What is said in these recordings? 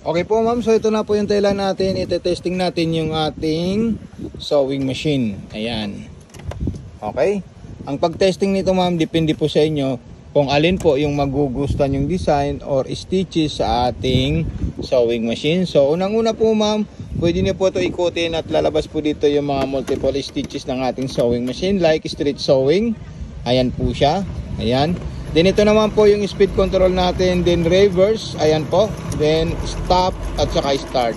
Okay po ma'am, so ito na po yung tela natin. Ite-testing natin yung ating sewing machine. Ayan. Okay. Ang pag-testing nito ma'am, depende po sa inyo kung alin po yung magugustuhan yung design or stitches sa ating sewing machine. So unang-una po ma'am, pwede niyo po ito ikutin at lalabas po dito yung mga multiple stitches ng ating sewing machine like straight sewing. Ayan po siya. Ayan. Then ito naman po yung speed control natin, then reverse, ayan po, then stop at saka start.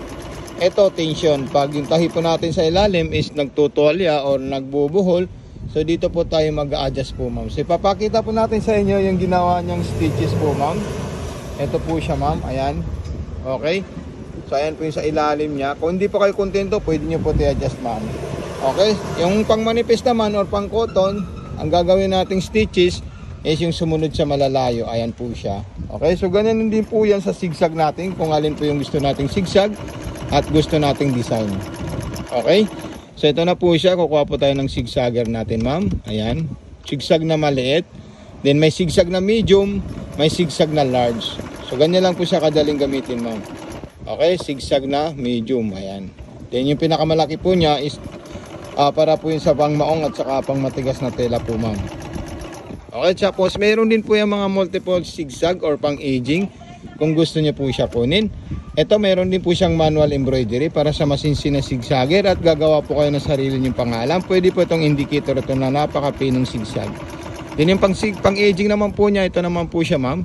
Ito tension, pag yung tahi po natin sa ilalim is nagtutolya or nagbubuhol, so dito po tayo mag-a-adjust po ma'am. So ipapakita po natin sa inyo yung ginawa niyang stitches po ma'am. Ito po siya ma'am, ayan. Okay, so ayan po yung sa ilalim niya. Kung hindi po kayo kontento, pwede nyo po i-adjust ma'am. Okay, yung pang manifest naman or pang cotton, ang gagawin nating stitches is yung sumunod sa malalayo. Ayan po siya. Okay, so ganyan din po yan sa zigzag natin, kung alin po yung gusto nating zigzag at gusto nating design. Okay, so ito na po siya. Kukuha po tayo ng zigzagger natin ma'am. Ayan, zigzag na maliit, then may zigzag na medium, may zigzag na large. So ganyan lang po siya kadaling gamitin ma'am. Okay, zigzag na medium. Ayan, then yung pinakamalaki po niya is para po yung sa pang maong at saka pang matigas na tela po ma'am. Okay, tapos mayroon din po yung mga multiple zigzag or pang aging kung gusto niyo po siya kunin. Ito mayroon din po siyang manual embroidery para sa masinsin na zigzagger at gagawa po kayo ng sarili niyong pangalan. Pwede po itong indicator ito na napakapinong zigzag. Din yung pang aging naman po niya, ito naman po siya ma'am.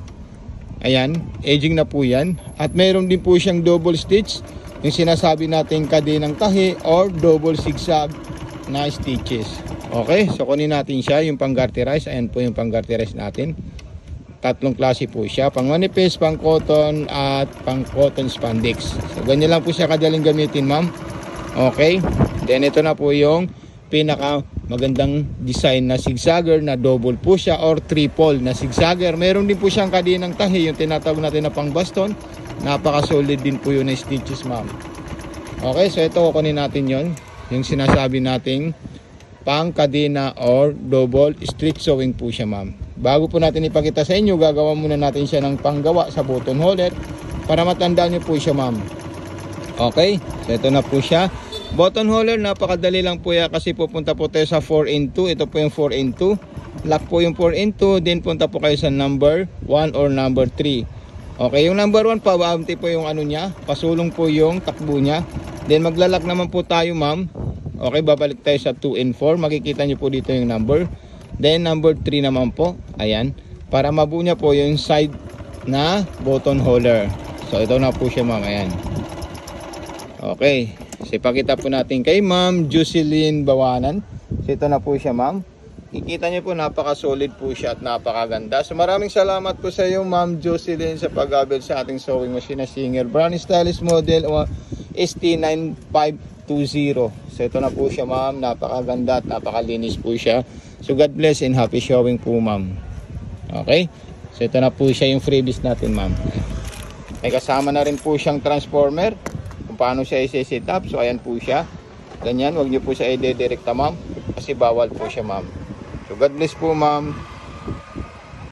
Ayan, aging na po yan. At mayroon din po siyang double stitch, yung sinasabi natin kadinang tahi or double zigzag na stitches. Okay, so kunin natin siya, yung pang garterize. Ayan po yung pang garterize natin. Tatlong klase po siya, pang manifest, pang cotton at pang cotton spandex. So ganyan lang po siya kadaling gamitin ma'am. Okay, then ito na po yung pinaka magandang design na zigzagger na double po siya or triple na zigzagger. Meron din po siyang kadinang tahi, yung tinatawag natin na pang baston. Napaka solid din po yun na stitches ma'am. Okay, so ito kunin natin yon, yung sinasabi nating pang kadena or double straight sewing po siya ma'am. Bago po natin ipakita sa inyo, gagawa muna natin siya ng panggawa sa button holder para matandaan nyo po siya ma'am. Okay, so ito na po siya. Button holder, napakadali lang po yan kasi pupunta po tayo sa 4-in-2. Ito po yung 4-in-2. Lock po yung 4-in-2, then punta po kayo sa number 1 or number 3. Okay, yung number 1 pa, baamti po yung ano niya, pasulong po yung takbo niya. Then maglalak naman po tayo ma'am. Okay, babalik tayo sa 2 and 4. Makikita nyo po dito yung number. Then number 3 naman po. Ayan. Para mabuo niya po yung side na button holder. So ito na po siya ma'am. Ayan. Okay. So ipakita po natin kay ma'am Jocelyn Bawanan. So ito na po siya ma'am. Kikita nyo po napaka-solid po siya at napakaganda. So maraming salamat po sa iyo ma'am Jocelyn sa pag-abil sa ating sewing machine na Singer Brand Stylist Model ST9520. So ito na po siya ma'am, napakaganda at napakalinis po siya. So God bless and happy showing po ma'am. Okay, so ito na po siya yung freebies natin ma'am. May kasama na rin po siyang transformer kung paano siya i-set up. So ayan po siya, ganyan, wag niyo po siya i-direkta ma'am kasi bawal po siya ma'am. So God bless po ma'am.